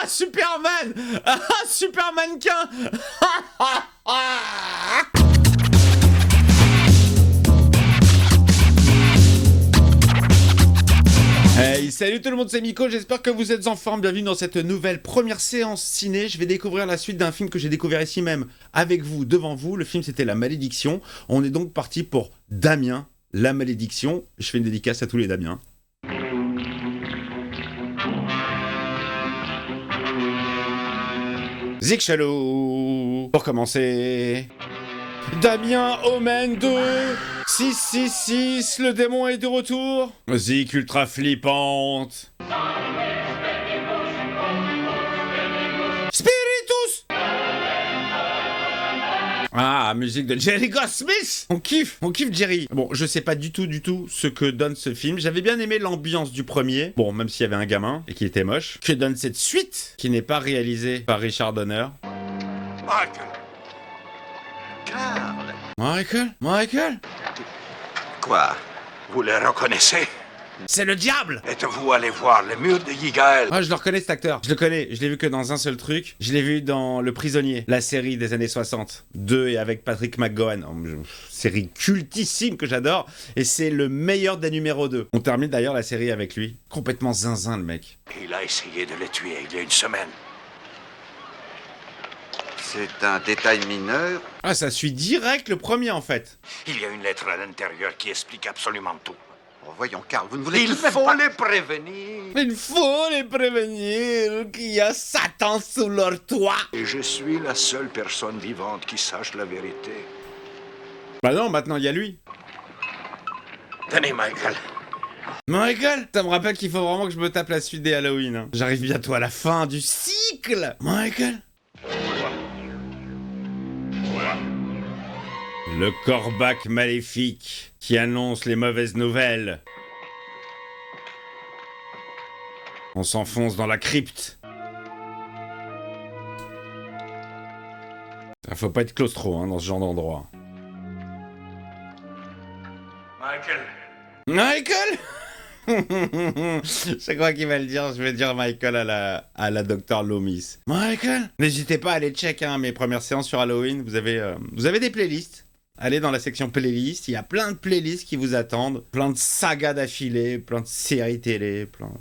Superman. Supermannequin. Hey, salut tout le monde, c'est Miko, j'espère que vous êtes en forme, bienvenue dans cette nouvelle première séance ciné. Je vais découvrir la suite d'un film que j'ai découvert ici même, avec vous, devant vous. Le film c'était La Malédiction. On est donc parti pour Damien, La Malédiction. Je fais une dédicace à tous les Damiens. Zik Chalou. Pour commencer... Damien Omen 2 666, le démon est de retour. Zik ultra flippante. Spiritus. Ah, musique de Jerry Goldsmith. On kiffe Jerry. Bon, je sais pas du tout ce que donne ce film. J'avais bien aimé l'ambiance du premier. Bon, même s'il y avait un gamin et qu'il était moche. Que donne cette suite qui n'est pas réalisée par Richard Donner? Michael? Quoi? Vous le reconnaissez? C'est le diable! Êtes-vous allé voir le mur de Yigael? Ah, je le reconnais cet acteur. Je le connais. Je l'ai vu que dans un seul truc. Je l'ai vu dans Le Prisonnier, la série des années 60. 2 et avec Patrick McGowan. Série cultissime que j'adore. Et c'est le meilleur des numéros 2. On termine d'ailleurs la série avec lui. Complètement zinzin, le mec. Il a essayé de le tuer il y a une semaine. C'est un détail mineur. Ah, ça suit direct le premier, en fait. Il y a une lettre à l'intérieur qui explique absolument tout. Oh, voyons, Karl, vous ne voulez Il faut les prévenir. Il faut les prévenir qu'il y a Satan sous leur toit. Et je suis la seule personne vivante qui sache la vérité. Bah non, maintenant il y a lui. Tenez, Michael. Michael, ça me rappelle qu'il faut vraiment que je me tape la suite des Halloween. Hein. J'arrive bientôt à la fin du cycle. Michael. Le corbac maléfique qui annonce les mauvaises nouvelles. On s'enfonce dans la crypte. Faut pas être claustro dans ce genre d'endroit. Michael. Je crois qu'il va le dire, je vais dire Michael à la Dr Loomis. Michael. N'hésitez pas à aller check mes premières séances sur Halloween, vous avez des playlists. Allez dans la section playlist, il y a plein de playlists qui vous attendent, plein de sagas d'affilée, plein de séries télé, plein...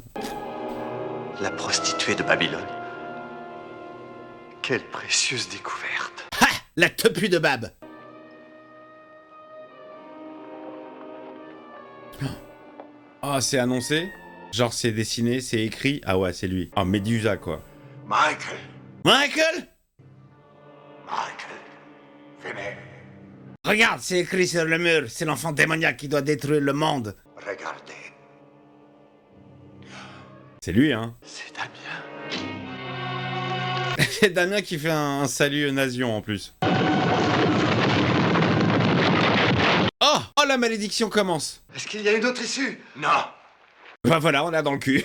La prostituée de Babylone. Quelle précieuse découverte. Ha! La tepu de Bab. Oh, c'est annoncé? Genre c'est dessiné, c'est écrit? Ah ouais, c'est lui. Oh, Médusa, quoi. Michael! Venez. Regarde, c'est écrit sur le mur. C'est l'enfant démoniaque qui doit détruire le monde. Regardez. C'est lui, hein? C'est Damien. C'est Damien qui fait un salut nazion, en plus. Oh, la malédiction commence. Est-ce qu'il y a une autre issue? Non. Bah voilà, on l'a dans le cul.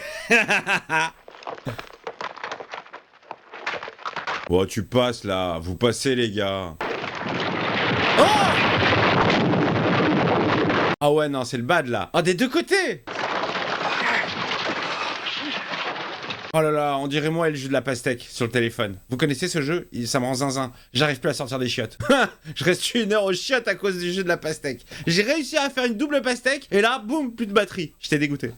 Oh, tu passes, là. Vous passez, les gars. Oh! Ah ouais, non, c'est le bad, là. Ah, des deux côtés! Oh là là, on dirait moi et le jeu de la pastèque sur le téléphone. Vous connaissez ce jeu? Ça me rend zinzin. J'arrive plus à sortir des chiottes. Je reste 1 heure aux chiottes à cause du jeu de la pastèque. J'ai réussi à faire une double pastèque et là, boum, plus de batterie. J'étais dégoûté.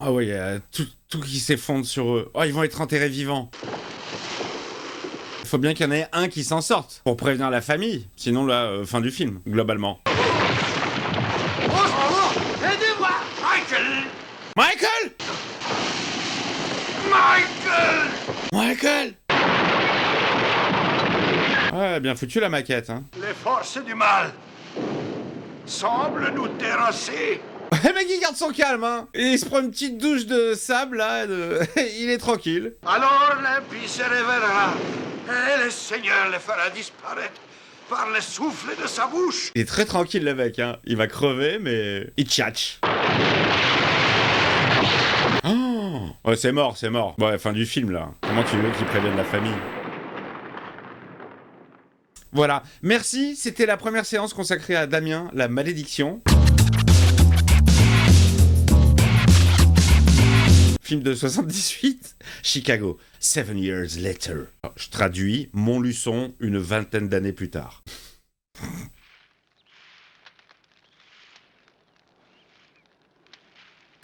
Ah ouais, il y a tout qui s'effondre sur eux. Oh, ils vont être enterrés vivants. Il faut bien qu'il y en ait un qui s'en sorte pour prévenir la famille. Sinon, là, fin du film, globalement. Aidez-moi! Michael! Ouais, bien foutu la maquette, hein. Les forces du mal semblent nous terrasser. Le mec, il garde son calme, hein. Il se prend une petite douche de sable, là. Il est tranquille. Alors l'impie se réveillera et le Seigneur le fera disparaître par le souffle de sa bouche. Il est très tranquille, le mec, hein. Il va crever, mais... il tchatche. Oh, ouais, c'est mort. Ouais, fin du film, là. Comment tu veux qu'il prévienne la famille? Voilà. Merci, c'était la première séance consacrée à Damien, la malédiction. Film de 78, Chicago, 7 years later. Alors, je traduis, Montluçon, une vingtaine d'années plus tard.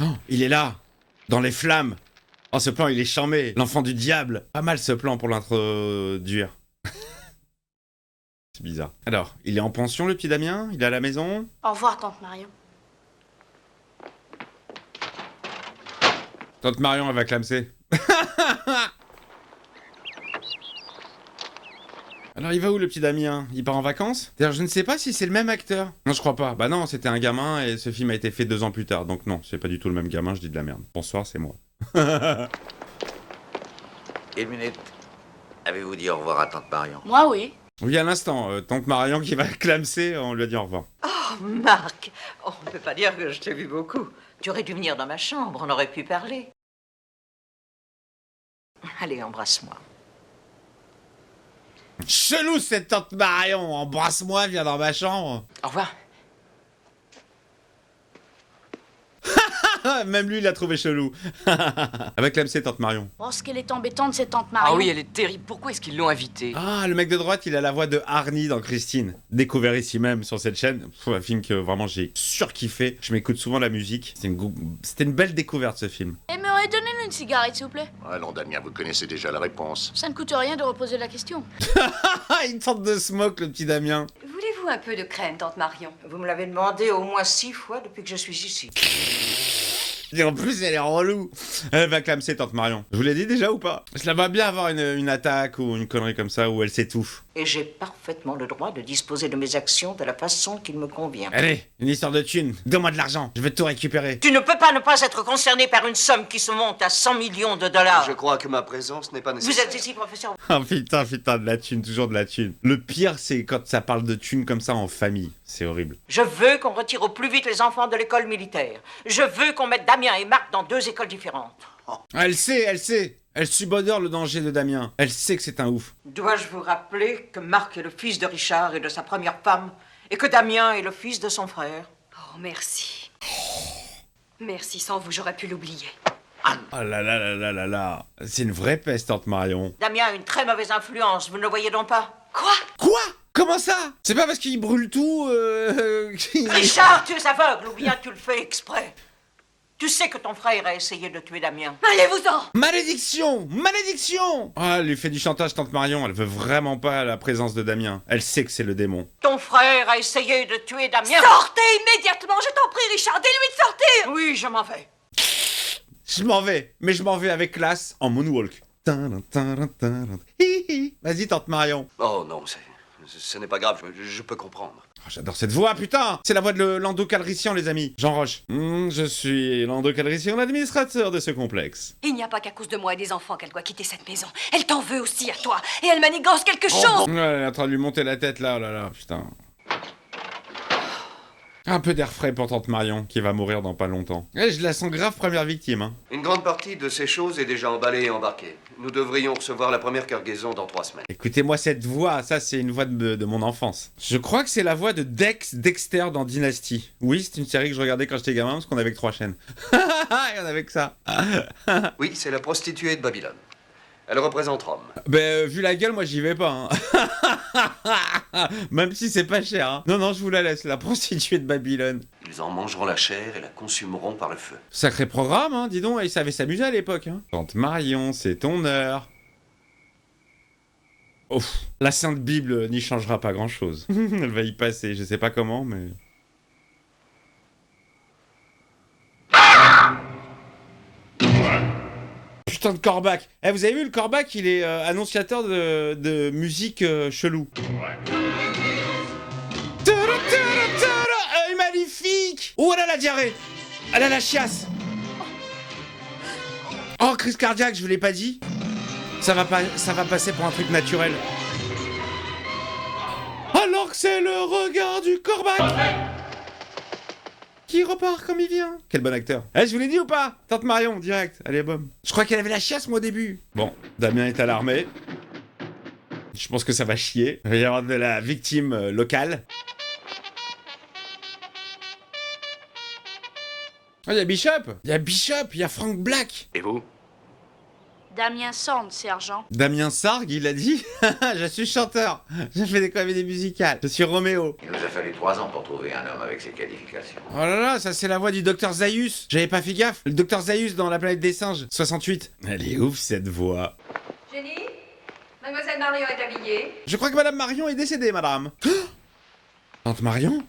Oh, il est là, dans les flammes. Oh, ce plan, il est charmé. L'enfant du diable. Pas mal ce plan pour l'introduire. C'est bizarre. Alors, il est en pension, le petit Damien? Il est à la maison? Au revoir, tante Marion. Tante Marion, elle va clamser. Alors, il va où, le petit Damien? Il part en vacances? D'ailleurs, je ne sais pas si c'est le même acteur. Non, je crois pas. Bah non, c'était un gamin et ce film a été fait 2 ans plus tard. Donc non, c'est pas du tout le même gamin, je dis de la merde. Bonsoir, c'est moi. Une minute. Avez-vous dit au revoir à tante Marion? Moi, oui. Oui, à l'instant, tante Marion qui va clamser, on lui a dit au revoir. Oh, Marc, on ne peut pas dire que je t'ai vu beaucoup. Tu aurais dû venir dans ma chambre, on aurait pu parler. Allez, embrasse-moi. Chelou cette tante Marion, embrasse-moi, viens dans ma chambre. Au revoir. Même lui, il l'a trouvé chelou. Avec clamser, tante Marion. Oh, ce qu'elle est embêtante, cette tante Marion. Ah oui, elle est terrible. Pourquoi est-ce qu'ils l'ont invitée? Ah, le mec de droite, il a la voix de Arnie dans Christine. Découvert ici même sur cette chaîne. Pff, un film que vraiment j'ai surkiffé. Je m'écoute souvent la musique. C'était une belle découverte ce film. Et m'aurait donné une cigarette, s'il vous plaît. Allons, Damien, vous connaissez déjà la réponse. Ça ne coûte rien de reposer la question. Il tente de smoke, le petit Damien. Voulez-vous un peu de crème, tante Marion? Vous me l'avez demandé au moins 6 fois depuis que je suis ici. Et en plus, elle est relou. Elle va clamser, tante Marion. Je vous l'ai dit déjà ou pas? Je la vois bien avoir une attaque ou une connerie comme ça où elle s'étouffe. Et j'ai parfaitement le droit de disposer de mes actions de la façon qu'il me convient. Allez, une histoire de thunes. Donne-moi de l'argent. Je vais tout récupérer. Tu ne peux pas ne pas être concerné par une somme qui se monte à 100 millions de dollars. Je crois que ma présence n'est pas Vous nécessaire. êtes ici, professeur. Oh putain, de la thune, toujours de la thune. Le pire, c'est quand ça parle de thunes comme ça en famille. C'est horrible. Je veux qu'on retire au plus vite les enfants de l'école militaire. Je veux qu'on mette Damien et Marc dans 2 écoles différentes. Elle sait. Elle subodore le danger de Damien. Elle sait que c'est un ouf. Dois-je vous rappeler que Marc est le fils de Richard et de sa première femme, et que Damien est le fils de son frère? Oh, merci. Merci, sans vous, j'aurais pu l'oublier. Oh là là là là là là. C'est une vraie peste, tante Marion. Damien a une très mauvaise influence, vous ne le voyez donc pas? Quoi? Quoi? Comment ça? C'est pas parce qu'il brûle tout, Richard, tu es aveugle, ou bien tu le fais exprès. Tu sais que ton frère a essayé de tuer Damien. Allez-vous-en! Malédiction! Malédiction! Ah, elle lui fait du chantage, tante Marion. Elle veut vraiment pas la présence de Damien. Elle sait que c'est le démon. Ton frère a essayé de tuer Damien. Sortez immédiatement, je t'en prie, Richard, dis-lui de sortir! Oui, je m'en vais. Je m'en vais, mais je m'en vais avec classe en moonwalk. Vas-y, tante Marion. Oh non, ce n'est pas grave, je peux comprendre. Oh, j'adore cette voix, putain! C'est la voix de Lando Calrissian, les amis. Jean Roche. Je suis Lando Calrissian, l'administrateur de ce complexe. Il n'y a pas qu'à cause de moi et des enfants qu'elle doit quitter cette maison. Elle t'en veut aussi à toi, et elle manigance quelque chose! Ouais, elle est en train de lui monter la tête, là, oh là là, putain. Un peu d'air frais pour tante Marion, qui va mourir dans pas longtemps. Je la sens grave première victime, hein. Une grande partie de ces choses est déjà emballée et embarquée. Nous devrions recevoir la première cargaison dans 3 semaines. Écoutez-moi cette voix, ça c'est une voix de mon enfance. Je crois que c'est la voix de Dexter dans Dynasty. Oui, c'est une série que je regardais quand j'étais gamin, parce qu'on avait que 3 chaînes. Il y en avait que ça. Oui, c'est la prostituée de Babylone. Elle représente Rome. Ben, vu la gueule, moi j'y vais pas. Hein. Même si c'est pas cher. Hein. Non, je vous la laisse, la prostituée de Babylone. Ils en mangeront la chair et la consumeront par le feu. Sacré programme, hein, dis donc, ils savaient s'amuser à l'époque. Hein. Tante Marion, c'est ton heure. Ouf, la Sainte Bible n'y changera pas grand-chose. Elle va y passer, je sais pas comment, mais... Putain de Corbac. Vous avez vu, le Corbac, il est annonciateur de musique chelou. Magnifique. Oh, elle a la diarrhée. Elle a la chiasse. Oh, crise cardiaque, je vous l'ai pas dit. Ça va passer pour un truc naturel. Alors que c'est le regard du Corbac qui repart comme il vient. Quel bon acteur. Je vous l'ai dit ou pas? Tante Marion, direct. Allez, bom. Je crois qu'elle avait la chiasse, moi, au début. Bon, Damien est alarmé. Je pense que ça va chier. Il va y avoir de la victime locale. Ah, il y a Bishop, il y a Frank Black. Et vous? Damien Sand, sergent. Damien Sargue, il a dit je suis chanteur, je fais des comédies musicales, je suis Roméo. Il nous a fallu 3 ans pour trouver un homme avec ces qualifications. Oh là là, ça c'est la voix du Dr Zaius. J'avais pas fait gaffe. Le Dr Zaius dans La planète des singes, 68. Elle est ouf cette voix. Jenny, mademoiselle Marion est habillée. Je crois que Madame Marion est décédée, madame. Tante Marion?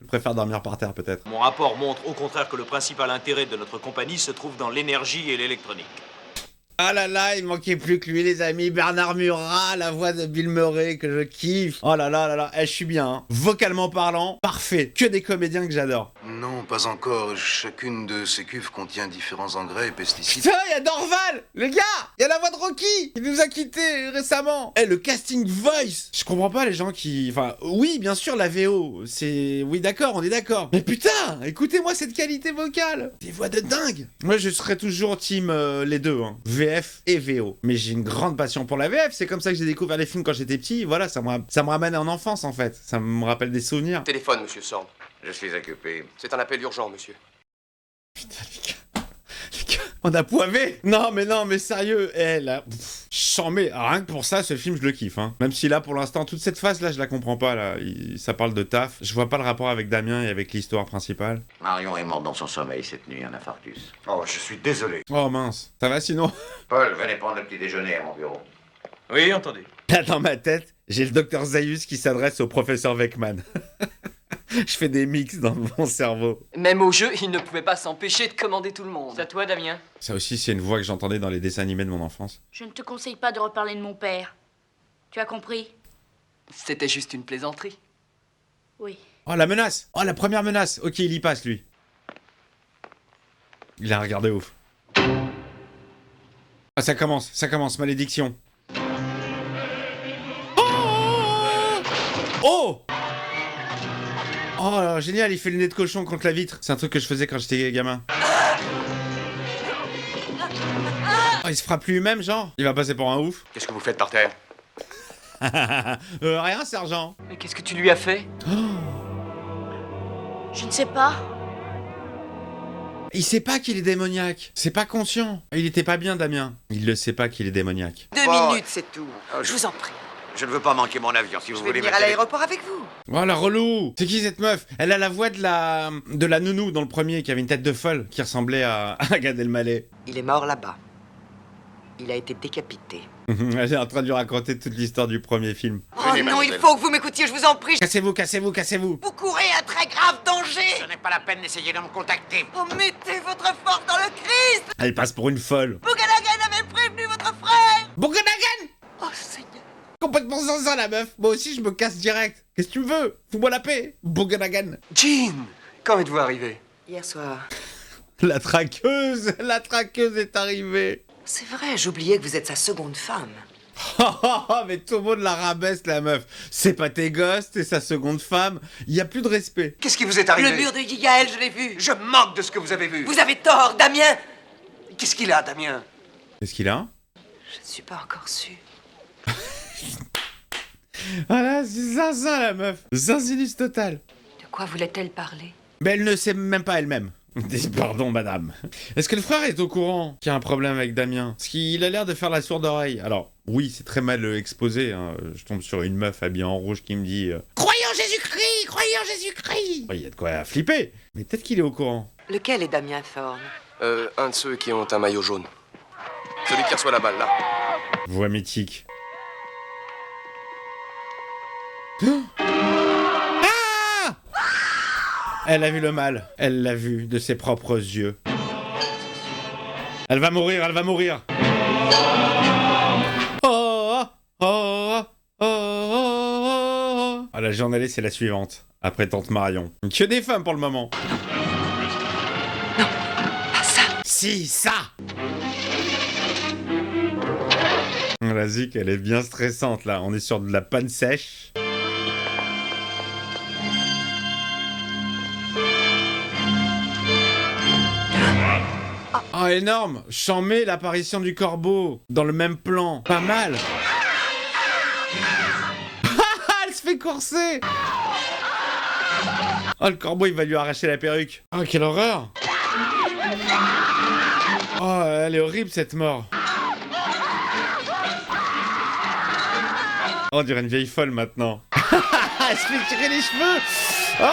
Je préfère dormir par terre peut-être. Mon rapport montre au contraire que le principal intérêt de notre compagnie se trouve dans l'énergie et l'électronique. Ah là là, il manquait plus que lui les amis, Bernard Murat, la voix de Bill Murray que je kiffe. Oh là là là là, je suis bien, hein. Vocalement parlant, parfait, que des comédiens que j'adore. Non, pas encore. Chacune de ces cuves contient différents engrais et pesticides. Putain, il y a Dorval, le gars. Il y a la voix de Rocky, il nous a quittés récemment. Le casting voice. Je comprends pas les gens qui... Enfin, oui, bien sûr, la VO, c'est... Oui, d'accord, on est d'accord. Mais putain, écoutez-moi cette qualité vocale. Des voix de dingue. Moi, je serais toujours team les deux, hein. VF et VO. Mais j'ai une grande passion pour la VF, c'est comme ça que j'ai découvert les films quand j'étais petit. Voilà, ça me ramène en enfance, en fait. Ça me rappelle des souvenirs. Téléphone, monsieur Sand. Je suis occupé. C'est un appel urgent, monsieur. Putain, les gars, on a poivé. Non, mais sérieux, là, j'en mets, rien que pour ça, ce film, je le kiffe, hein. Même si là, pour l'instant, toute cette phase, là, je la comprends pas, là. Ça parle de taf. Je vois pas le rapport avec Damien et avec l'histoire principale. Marion est morte dans son sommeil cette nuit, un infarctus. Oh, je suis désolé. Oh mince, ça va sinon? Paul, venez prendre le petit déjeuner à mon bureau. Oui, entendu. Là, dans ma tête, j'ai le docteur Zaius qui s'adresse au professeur Weckman. Je fais des mix dans mon cerveau. Même au jeu, il ne pouvait pas s'empêcher de commander tout le monde. C'est à toi, Damien. Ça aussi, c'est une voix que j'entendais dans les dessins animés de mon enfance. Je ne te conseille pas de reparler de mon père. Tu as compris? C'était juste une plaisanterie. Oui. Oh, la menace! Oh, la première menace! Ok, il y passe, lui. Il a regardé ouf. Ah, ça commence, malédiction. Oh! Oh, génial, il fait le nez de cochon contre la vitre. C'est un truc que je faisais quand j'étais gamin. Oh, il se frappe lui-même, genre? Il va passer pour un ouf. Qu'est-ce que vous faites par terre? Rien, sergent. Mais qu'est-ce que tu lui as fait? Je ne sais pas. Il sait pas qu'il est démoniaque. C'est pas conscient. Il était pas bien, Damien. Il le sait pas qu'il est démoniaque. 2 Oh. minutes, c'est tout. Je vous en prie. Je ne veux pas manquer mon avion, si vous Je vais voulez venir à l'aéroport avec vous. Oh, la relou! C'est qui cette meuf? Elle a la voix de la nounou dans le premier, qui avait une tête de folle, qui ressemblait à Gad Elmaleh. Il est mort là-bas. Il a été décapité. Elle est en train de lui raconter toute l'histoire du premier film. Oh Venez, non, il mademoiselle. faut que vous m'écoutiez, je vous en prie. Cassez-vous, cassez-vous, cassez-vous! Vous courez un très grave danger. Ce n'est pas la peine d'essayer de me contacter. Oh, mettez votre force dans le Christ. Elle passe pour une folle. Boganagan avait prévenu votre frère. Boganagan! Oh, Seigneur. Complètement zinzin, la meuf! Moi aussi, je me casse direct! Qu'est-ce que tu veux? Fous-moi la paix! Boganagan! Jean, quand êtes-vous arrivé? Hier soir. La traqueuse! La traqueuse est arrivée! C'est vrai, j'oubliais que vous êtes sa seconde femme. Mais tout le monde la rabaisse, la meuf! C'est pas tes gosses, t'es sa seconde femme! Y a plus de respect! Qu'est-ce qui vous est arrivé? Le mur de Gigaël, je l'ai vu. Je manque de ce que vous avez vu. Vous avez tort, Damien. Qu'est-ce qu'il a, Damien? Qu'est-ce qu'il a? Je ne suis pas encore sûre. Ah là, c'est zinzin, la meuf! Zinzilis total! De quoi voulait-elle parler? Mais elle ne sait même pas elle-même. Pardon, madame. Est-ce que le frère est au courant qu'il y a un problème avec Damien? Parce qu'il a l'air de faire la sourde oreille. Alors, oui, c'est très mal exposé. Hein. Je tombe sur une meuf habillée en rouge qui me dit Croyez en Jésus-Christ! Croyez en Jésus-Christ! Il y a de quoi flipper. Mais peut-être qu'il est au courant. Lequel est Damien Thorne? Un de ceux qui ont un maillot jaune. Celui qui reçoit la balle, là. Voix mythique. Elle a vu le mal. Elle l'a vu de ses propres yeux. Elle va mourir, elle va mourir. Oh, oh, oh, oh, oh. Ah, la journaliste, c'est la suivante. Après Tante Marion. Que des femmes pour le moment. Non, pas ça. Si, ça. La zik, elle est bien stressante, là. On est sur de la panne sèche. Oh, énorme! J'en mets l'apparition du corbeau dans le même plan. Pas mal! Elle se fait courser! Oh, le corbeau, il va lui arracher la perruque. Oh, quelle horreur. Oh, elle est horrible, cette mort. Oh, on dirait une vieille folle, maintenant. Elle se fait tirer les cheveux. Oh.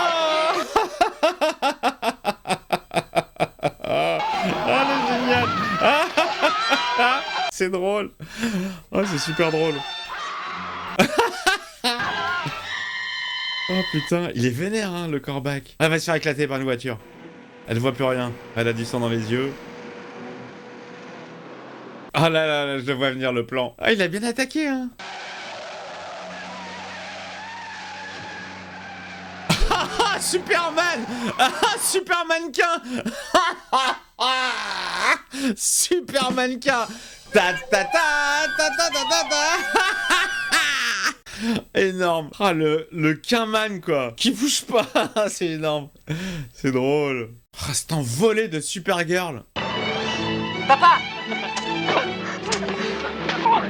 Oh, elle est géniale. C'est drôle. Oh, c'est super drôle. Oh putain, il est vénère, hein, le corbac. Elle va se faire éclater par une voiture. Elle voit plus rien. Elle a du sang dans les yeux. Oh là là, là, je le vois venir, le plan. Ah, il a bien attaqué, hein. Ah, Superman. Ah, super mannequin. Super mannequin. Ta ta ta ta ta ta ta ta. Énorme. Ah, le quinman, quoi. Qui bouge pas. C'est énorme. C'est drôle. Ah, c'est envolé de Supergirl. Papa!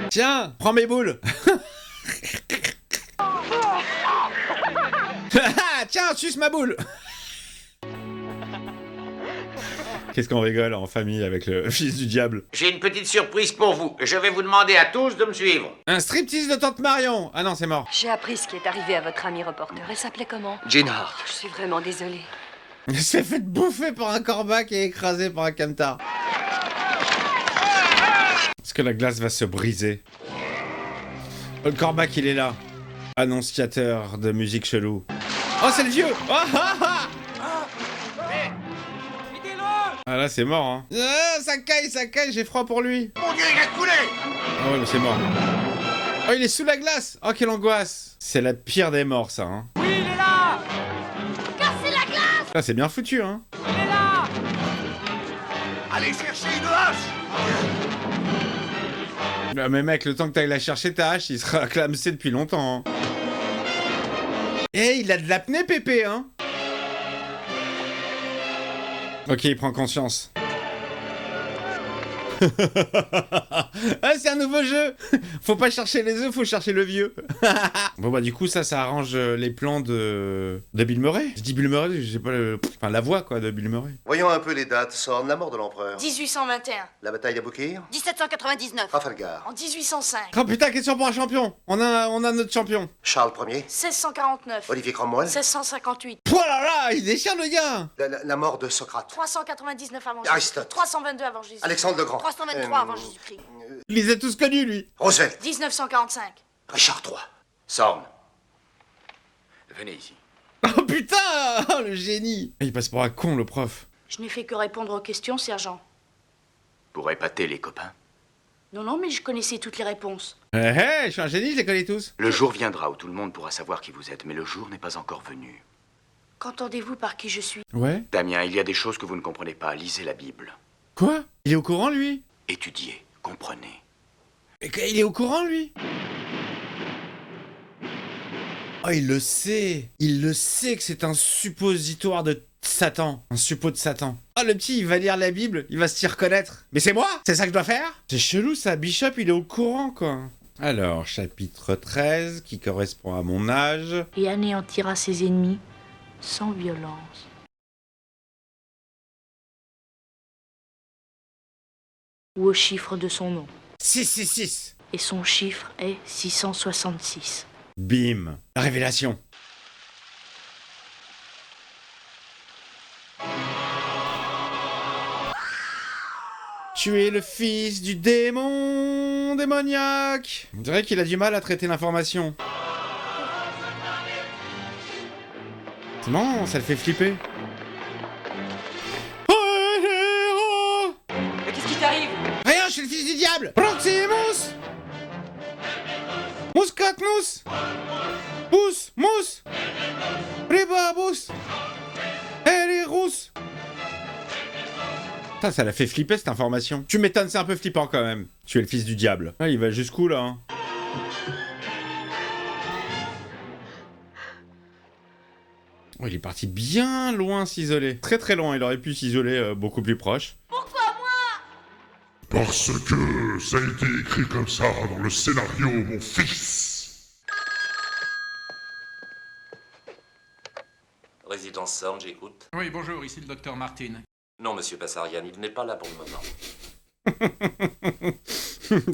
Tiens, prends mes boules. Tiens, suce ma boule. Qu'est-ce qu'on rigole en famille avec le fils du diable. J'ai une petite surprise pour vous. Je vais vous demander à tous de me suivre. Un striptease de Tante Marion. Ah non, c'est mort. J'ai appris ce qui est arrivé à votre ami reporter. Elle s'appelait comment? Jean Hart. Je suis vraiment désolée. Il s'est fait bouffer par un corbac et écrasé par un camtar. Est-ce que la glace va se briser? Le corbac, il est là. Annonciateur de musique chelou. Oh, c'est le vieux. Oh, ah, ah. Ah là, c'est mort, hein. Ça caille, j'ai froid pour lui. Mon Dieu, il a coulé! Ah ouais, mais c'est mort. Oh, il est sous la glace. Oh, quelle angoisse. C'est la pire des morts, ça, hein. Oui, il est là! Cassez la glace! Ah, c'est bien foutu, hein. Il est là! Allez chercher une hache! Ah, mais mec, le temps que t'ailles la chercher, ta hache, il sera clamsé depuis longtemps, hein. Eh, il a de l'apnée, Pépé, hein. Ok, il prend conscience. Ah, c'est un nouveau jeu. Faut pas chercher les œufs, faut chercher le vieux. Bon bah du coup ça arrange les plans de Bill Murray. Je dis Bill Murray, j'ai pas le... Enfin la voix quoi de Bill Murray. Voyons un peu les dates. Sorne, la mort de l'empereur. 1821. La bataille d'Aboukir. 1799. Trafalgar. En 1805. Oh putain, question pour un champion. On a notre champion. Charles Ier. 1649. Olivier Cromwell. 1658. Oh là là, il déchire le gars. La mort de Socrate. 399 avant Jésus. Aristote. 322 avant Jésus. Alexandre le Grand. 323 avant Jésus-Christ. Il les a tous connus lui. Roosevelt. 1945. Richard III. Sorne. Venez ici. Oh putain, oh, le génie. Il passe pour un con le prof. Je n'ai fait que répondre aux questions, sergent. Pour épater les copains. Non, mais je connaissais toutes les réponses. Je suis un génie, je les connais tous. Le jour viendra où tout le monde pourra savoir qui vous êtes, mais le jour n'est pas encore venu. Qu'entendez-vous par qui je suis? Ouais. Damien, il y a des choses que vous ne comprenez pas. Lisez la Bible. Quoi? Il est au courant lui? Étudiez, comprenez. Il est au courant lui? Oh, il le sait. Il le sait que c'est un suppositoire de Satan. Un suppôt de Satan. Oh, le petit, il va lire la Bible, il va se y reconnaître. Mais c'est moi? C'est ça que je dois faire? C'est chelou ça, Bishop, il est au courant, quoi. Alors, chapitre 13, qui correspond à mon âge. Et anéantira ses ennemis sans violence. Ou au chiffre de son nom. 666. Et son chiffre est 666. Bim. Révélation. Tu es le fils du démon démoniaque. On dirait qu'il a du mal à traiter l'information. C'est marrant, ça le fait flipper. Mais qu'est-ce qui t'arrive? Rien, je suis le fils du diable. Proximus. Mouscatnus. Bous, mousse. Rebabus. Erirus. Ça l'a fait flipper cette information. Tu m'étonnes, c'est un peu flippant quand même. Tu es le fils du diable. Ah, il va jusqu'où là hein. Oh, il est parti bien loin s'isoler. Très très loin, il aurait pu s'isoler beaucoup plus proche. Pourquoi moi? Parce que ça a été écrit comme ça dans le scénario, mon fils. Résidence Sorn, j'écoute. Oui, bonjour, ici le docteur Martin. Non, monsieur Passarian, il n'est pas là pour le moment.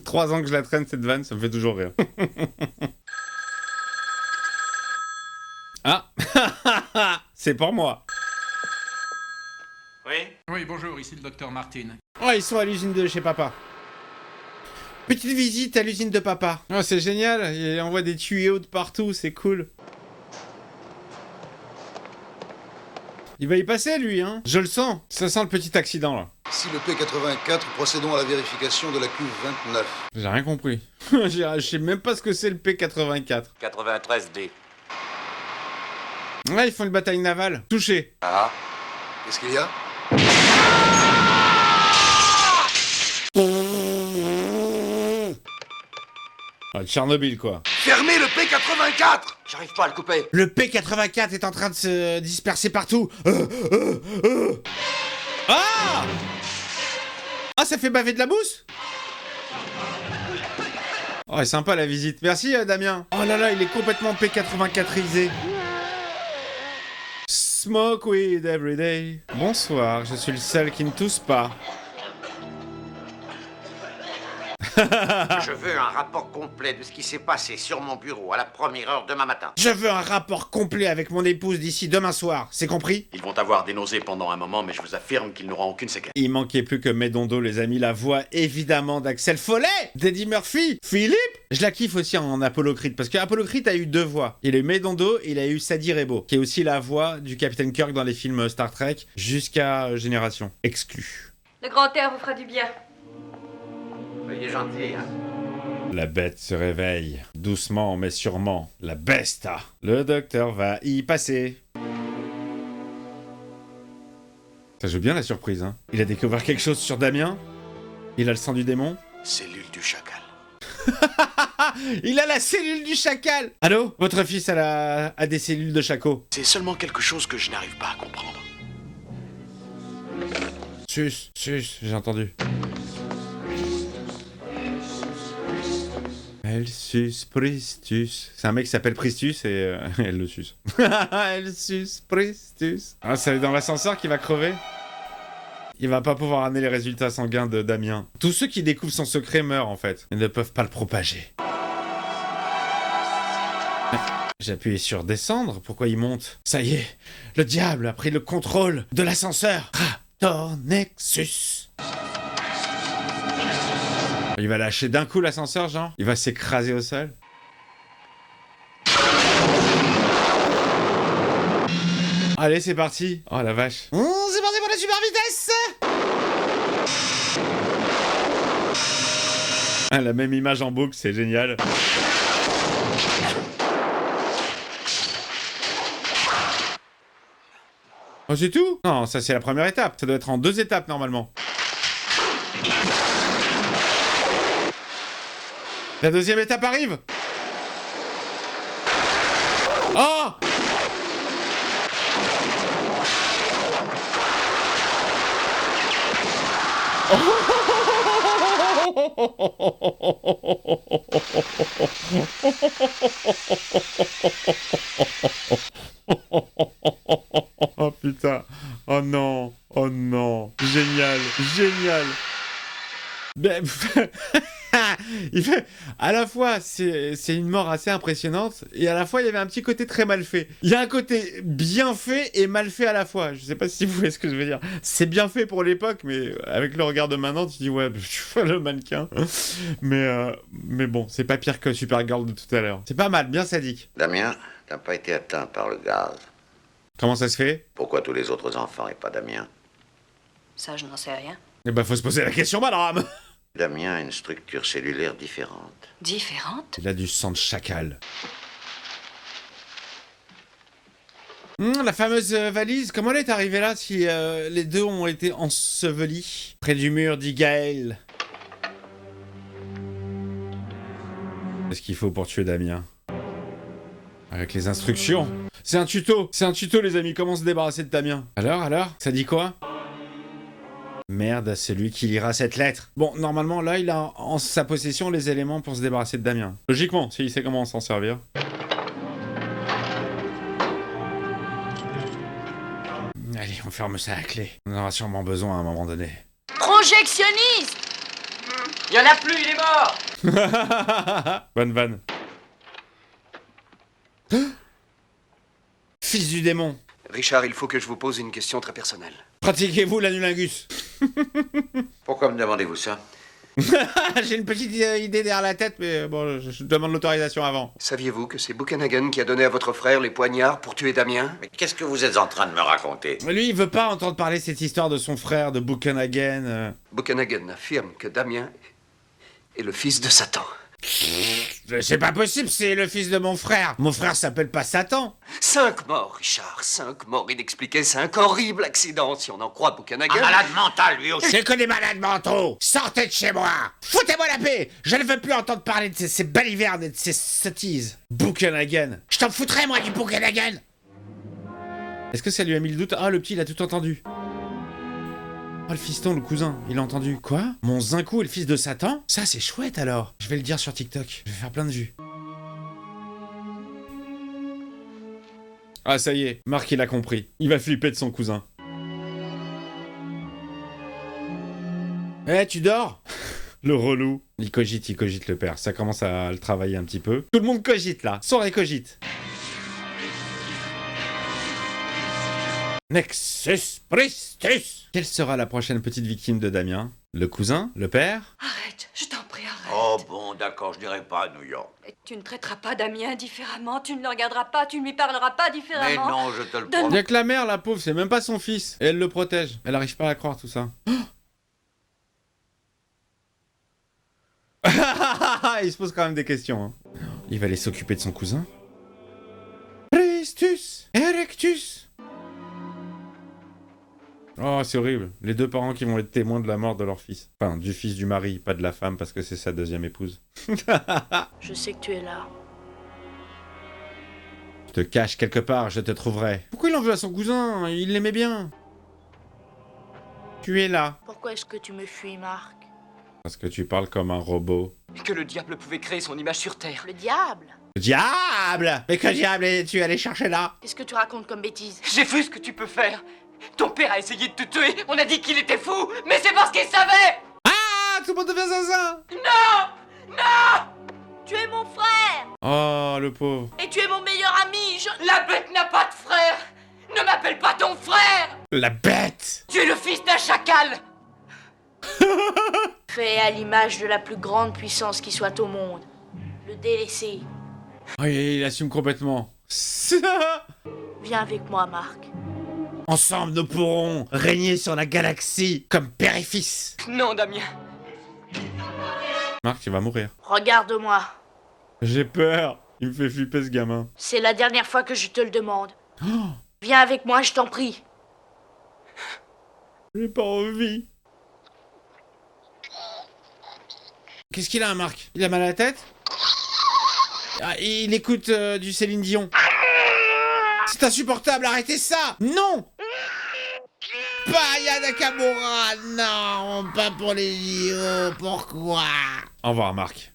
3 ans que je la traîne cette vanne, ça me fait toujours rire. Ah. C'est pour moi. Oui? Oui, bonjour, ici le docteur Martin. Oh, ils sont à l'usine de chez papa. Petite visite à l'usine de papa. Oh, c'est génial, il envoie des tuyaux de partout, c'est cool. Il va y passer, lui, hein. Je le sens. Ça sent le petit accident, là. Ici le P84, procédons à la vérification de la cuve 29. J'ai rien compris. Je sais même pas ce que c'est le P84. 93D. Ouais, ils font une bataille navale. Touché. Ah. Qu'est-ce qu'il y a? Ah, Tchernobyl, quoi. Fermez le P84! J'arrive pas à le couper. Le P84 est en train de se disperser partout. Ah! Ah, ça fait baver de la mousse? Oh, sympa la visite. Merci, Damien. Oh là là, il est complètement P84isé. Smoke weed every day. Bonsoir, je suis le seul qui ne tousse pas. Je veux un rapport complet de ce qui s'est passé sur mon bureau à la première heure demain matin. Je veux un rapport complet avec mon épouse d'ici demain soir, c'est compris? Ils vont avoir des nausées pendant un moment, mais je vous affirme qu'ils n'auront aucune séquelle. Il manquait plus que Médondo, les amis, la voix évidemment d'Axel Follet, d'Eddie Murphy, Philippe. Je la kiffe aussi en Apollo Creed, parce que Apollo Creed a eu 2 voix. Il a eu Médondo et il a eu Sadie Rebo, qui est aussi la voix du Capitaine Kirk dans les films Star Trek, jusqu'à Génération exclue. Le grand air vous fera du bien. Soyez gentil, hein. La bête se réveille, doucement mais sûrement. La besta. Le docteur va y passer. Ça joue bien la surprise, hein. Il a découvert quelque chose sur Damien. Il a le sang du démon. Cellule du chacal. Il a la cellule du chacal. Allô? Votre fils a des cellules de chaco. C'est seulement quelque chose que je n'arrive pas à comprendre. Sus, j'ai entendu. Elle suce Pristus. C'est un mec qui s'appelle Pristus et elle le suce. Elle suce Pristus. Ah, c'est dans l'ascenseur qu'il va crever? Il va pas pouvoir amener les résultats sanguins de Damien. Tous ceux qui découvrent son secret meurent en fait. Ils ne peuvent pas le propager. J'appuie sur descendre. Pourquoi il monte? Ça y est, le diable a pris le contrôle de l'ascenseur. Raptor Nexus. Il va lâcher d'un coup l'ascenseur, genre. Il va s'écraser au sol. Allez, c'est parti. Oh la vache. C'est parti pour la super vitesse. Ah, la même image en boucle, c'est génial. Oh, c'est tout? Non, ça c'est la première étape. Ça doit être en 2 étapes normalement. La deuxième étape arrive. Oh! Oh putain. Oh non. Oh non. Génial. Génial. Ben... Il fait... À la fois, c'est une mort assez impressionnante, et à la fois, il y avait un petit côté très mal fait. Il y a un côté bien fait et mal fait à la fois. Je sais pas si vous voyez ce que je veux dire. C'est bien fait pour l'époque, mais avec le regard de maintenant, tu dis, ouais, je fais le mannequin. Mais bon, c'est pas pire que Supergirl de tout à l'heure. C'est pas mal, bien sadique. Damien, t'as pas été atteint par le gaz. Comment ça se fait? Pourquoi tous les autres enfants et pas Damien? Ça, je n'en sais rien. Eh ben, faut se poser la question, madame. Damien a une structure cellulaire différente. Différente? Il a du sang de chacal. La fameuse valise, comment elle est arrivée là si les deux ont été ensevelis près du mur, dit Gaël? Qu'est-ce qu'il faut pour tuer Damien? Avec les instructions. C'est un tuto, les amis, comment se débarrasser de Damien. Alors, ça dit quoi? Merde, c'est lui qui lira cette lettre. Bon, normalement, là, il a en sa possession les éléments pour se débarrasser de Damien. Logiquement, s'il sait comment s'en servir. on ferme ça à la clé. On en aura sûrement besoin à un moment donné. Projectionniste! Il y en a plus, il est mort! Bonne vanne. Fils du démon. Richard, il faut que je vous pose une question très personnelle. Pratiquez-vous l'anulingus? Pourquoi me demandez-vous ça? J'ai une petite idée derrière la tête, mais bon, je demande l'autorisation avant. Saviez-vous que c'est Buchanan qui a donné à votre frère les poignards pour tuer Damien? Mais qu'est-ce que vous êtes en train de me raconter? Lui, il veut pas entendre parler cette histoire de son frère, de Buchanan. Buchanan affirme que Damien est le fils de Satan. C'est pas possible, c'est le fils de mon frère. Mon frère s'appelle pas Satan. 5 morts, Richard. 5 morts inexpliqués. 5 horribles accidents, si on en croit Buchanan. Un malade mental, lui aussi. C'est que des malades mentaux. Sortez de chez moi. Foutez-moi la paix. Je ne veux plus entendre parler de ces balivernes et de ces sottises. Buchanan. Je t'en foutrais, moi, du Buchanan. Est-ce que ça lui a mis le doute? Ah, le petit, il a tout entendu. Oh, le fiston, le cousin, il a entendu. Quoi? Mon Zinkou est le fils de Satan? Ça, c'est chouette, alors. Je vais le dire sur TikTok. Je vais faire plein de vues. Ah, ça y est. Marc, il a compris. Il va flipper de son cousin. Eh, tu dors? Le relou. Il cogite le père. Ça commence à le travailler un petit peu. Tout le monde cogite, là. Sors cogite. Nexus Pristus. Quelle sera la prochaine petite victime de Damien? Le cousin? Le père? Arrête, je t'en prie, arrête. Oh bon, d'accord, je dirais pas à New York. Et tu ne traiteras pas Damien différemment, tu ne le regarderas pas, tu ne lui parleras pas différemment. Mais non, je te le Il promets. y a que la mère, la pauvre, c'est même pas son fils. Et elle le protège. Elle arrive pas à croire tout ça. Il se pose quand même des questions. Hein. Il va aller s'occuper de son cousin. Pristus Erectus. Oh, c'est horrible. Les deux parents qui vont être témoins de la mort de leur fils. Enfin, du fils du mari, pas de la femme, parce que c'est sa deuxième épouse. Je sais que tu es là. Je te cache quelque part, je te trouverai. Pourquoi il en veut à son cousin? Il l'aimait bien. Tu es là. Pourquoi est-ce que tu me fuis, Marc? Parce que tu parles comme un robot. Que le diable pouvait créer son image sur Terre. Le diable? Diable! Mais que diable es-tu allé chercher là? Qu'est-ce que tu racontes comme bêtise? J'ai vu ce que tu peux faire. Ton père a essayé de te tuer. On a dit qu'il était fou, mais c'est parce qu'il savait. Ah! Tout le monde devient zinzin! Non! Non! Tu es mon frère! Oh, le pauvre. Et tu es mon meilleur ami, La bête n'a pas de frère! Ne m'appelle pas ton frère! La bête! Tu es le fils d'un chacal! Fait à l'image de la plus grande puissance qui soit au monde. Le délaissé. Oh, il assume complètement. Viens avec moi, Marc. Ensemble, nous pourrons régner sur la galaxie comme père et fils. Non, Damien. Marc, tu vas mourir. Regarde-moi. J'ai peur. Il me fait flipper ce gamin. C'est la dernière fois que je te le demande. Viens avec moi, je t'en prie. J'ai pas envie. Qu'est-ce qu'il a, Marc? Il a mal à la tête? Ah, il écoute du Céline Dion. C'est insupportable, arrêtez ça! Non! Pas Aya Nakamura! Non, pas pour les JO, pourquoi? Au revoir, Marc.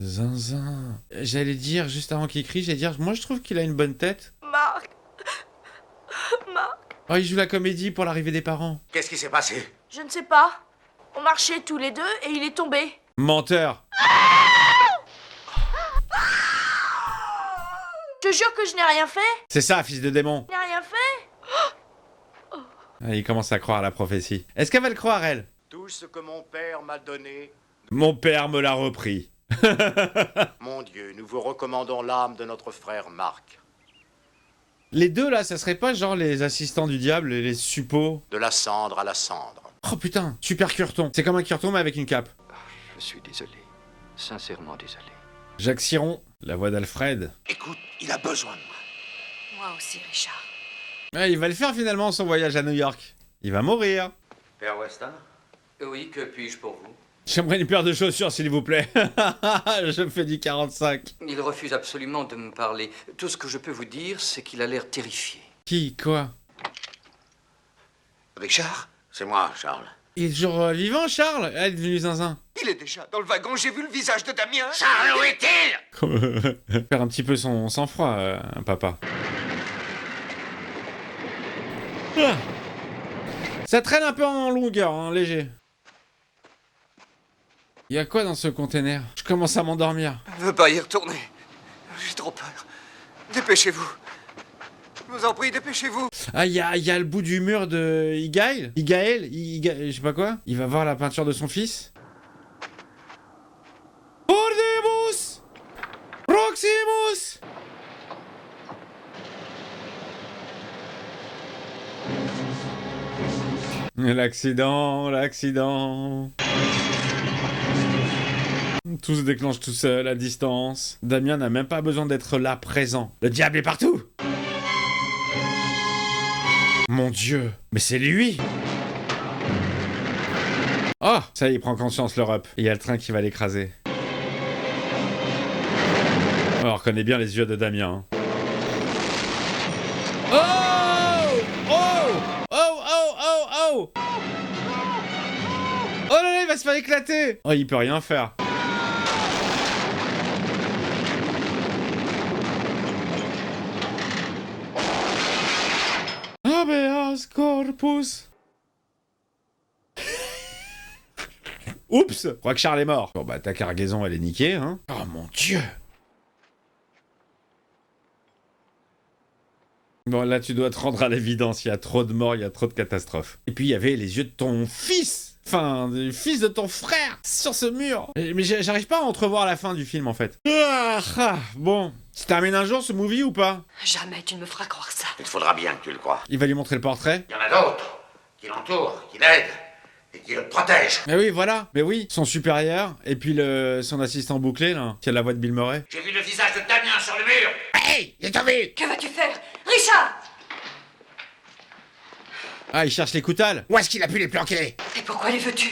Zinzin. J'allais dire, juste avant qu'il crie, j'allais dire, moi je trouve qu'il a une bonne tête. Marc. Marc. Oh, il joue la comédie pour l'arrivée des parents. Qu'est-ce qui s'est passé? Je ne sais pas. On marchait tous les deux et il est tombé. Menteur. Je te jure que je n'ai rien fait. C'est ça, fils de démon. Je n'ai rien fait. Ah, il commence à croire à la prophétie. Est-ce qu'elle va le croire, elle? Tout ce que mon père m'a donné. Mon père me l'a repris. Mon Dieu, nous vous recommandons l'âme de notre frère Marc. Les deux, là, ça serait pas genre les assistants du diable et les suppôts? De la cendre à la cendre. Oh putain, super curton. C'est comme un curton, mais avec une cape. Je suis désolé. Sincèrement désolé. Jacques Siron, la voix d'Alfred. Écoute, il a besoin de moi. Moi aussi, Richard. Ah, il va le faire finalement, son voyage à New York. Il va mourir. Père Weston? Oui, que puis-je pour vous? J'aimerais une paire de chaussures, s'il vous plaît. Je fais du 45. Il refuse absolument de me parler. Tout ce que je peux vous dire, c'est qu'il a l'air terrifié. Qui? Quoi? Richard? C'est moi, Charles. Il est toujours vivant, Charles? Ah, il est devenu zinzin. Il est déjà dans le wagon, j'ai vu le visage de Damien. Charles, où est-il? Faire un petit peu son sang-froid, papa. Ah. Ça traîne un peu en longueur, hein, léger. Y a quoi dans ce container? Je commence à m'endormir. Je ne veux pas y retourner. J'ai trop peur. Dépêchez-vous. Je vous en prie, dépêchez-vous. Ah, y a le bout du mur de Igaël, je sais pas quoi. Il va voir la peinture de son fils. Ordemus Proximus. L'accident. Tout se déclenche tout seul, à distance. Damien n'a même pas besoin d'être là, présent. Le diable est partout. Mon Dieu, mais c'est lui. Oh, ça y est, il prend conscience, l'Europe. Il y a le train qui va l'écraser. Oh, on reconnaît bien les yeux de Damien. Oh! Oh là là, il va se faire éclater. Oh, il peut rien faire. Habeas corpus. Oups, je crois que Charles est mort. Bon bah ta cargaison elle est niquée, hein. Oh mon Dieu. Bon là tu dois te rendre à l'évidence, il y a trop de morts, il y a trop de catastrophes. Et puis il y avait les yeux de ton fils. Enfin, du fils de ton frère sur ce mur. Mais j'arrive pas à entrevoir la fin du film en fait. Bon, tu termines un jour ce movie ou pas? Jamais tu ne me feras croire ça. Il faudra bien que tu le crois. Il va lui montrer le portrait. Il y en a d'autres qui l'entourent, qui l'aident et qui le protègent. Mais oui, voilà. Mais oui, son supérieur et puis son assistant bouclé là, qui a la voix de Bill Murray. J'ai vu le visage de Damien sur le mur. Hey, j'ai vu. Que vas-tu faire? Richard! Ah, il cherche les coutales. Où est-ce qu'il a pu les planquer? Et pourquoi les veux-tu?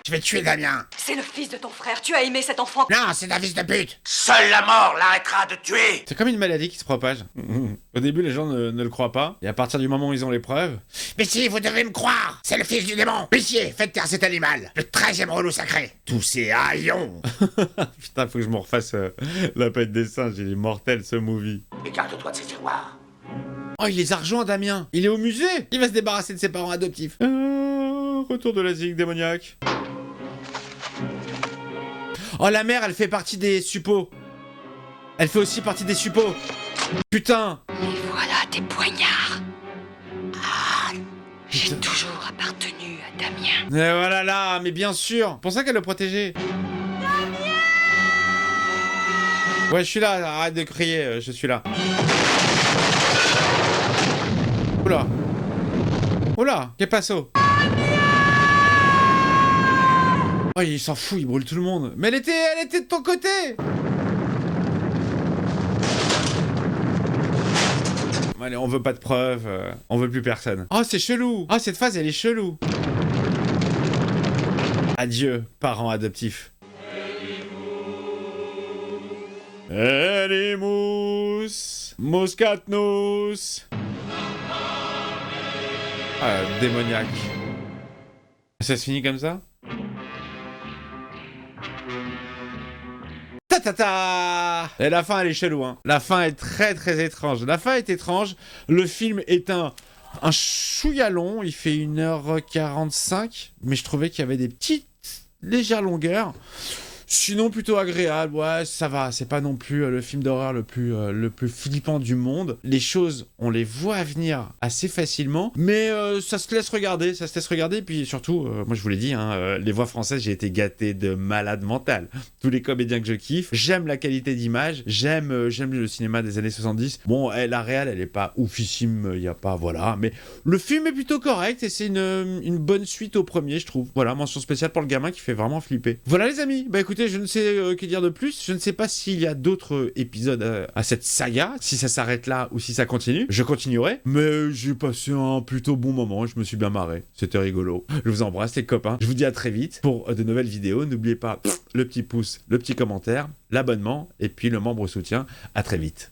Je vais tuer Damien. C'est le fils de ton frère, tu as aimé cet enfant. Non, c'est un fils de pute. Seule la mort l'arrêtera de tuer. C'est comme une maladie qui se propage. Au début, les gens ne le croient pas. Et à partir du moment où ils ont les preuves... Mais si, vous devez me croire. C'est le fils du démon. Pitié, faites taire cet animal. Le 13e relou sacré. Tous ces haillons. Putain, faut que je me refasse la pète des singes. Il est mortel, ce movie. Écarte-toi de ces tiroirs. Oh, il les a rejoints, Damien. Il est au musée. Il va se débarrasser de ses parents adoptifs. Retour de la zig démoniaque. Oh, la mère, elle fait partie des suppôts. Elle fait aussi partie des suppôts. Putain. Et voilà tes poignards. Ah, j'ai toujours appartenu à Damien. Mais voilà là, mais bien sûr. Pour ça qu'elle le protégeait. Damien! Ouais, je suis là, arrête de crier, je suis là. Oula. Oula, que passo? Oh, il s'en fout, il brûle tout le monde. Mais elle était de ton côté. Allez, on veut pas de preuves, on veut plus personne. Oh, c'est chelou. Oh, cette phase, elle est chelou. Adieu, parents adoptifs. Elimus, Muscatnus. Ah, démoniaque. Ça se finit comme ça? Ta-ta-ta! Et la fin, elle est chelou, hein. La fin est très, très étrange. La fin est étrange. Le film est un chouïa long. Il fait 1h45. Mais je trouvais qu'il y avait des petites, légères longueurs. Sinon, plutôt agréable. Ouais, ça va. C'est pas non plus le film d'horreur le plus flippant du monde. Les choses, on les voit venir assez facilement. Mais ça se laisse regarder. Ça se laisse regarder. Et puis surtout, moi je vous l'ai dit, hein, les voix françaises, j'ai été gâté de malade mental. Tous les comédiens que je kiffe. J'aime la qualité d'image. J'aime le cinéma des années 70. Bon, la réal, elle est pas oufissime. Il y a pas, voilà. Mais le film est plutôt correct. Et c'est une bonne suite au premier, je trouve. Voilà, mention spéciale pour le gamin qui fait vraiment flipper. Voilà les amis. Bah écoutez, je ne sais que dire de plus. Je ne sais pas s'il y a d'autres épisodes à cette saga, si ça s'arrête là ou si ça continue. Je continuerai, mais j'ai passé un plutôt bon moment. Je me suis bien marré. C'était rigolo. Je vous embrasse les copains. Je vous dis à très vite pour de nouvelles vidéos. N'oubliez pas le petit pouce, le petit commentaire, l'abonnement et puis le membre soutien. À très vite.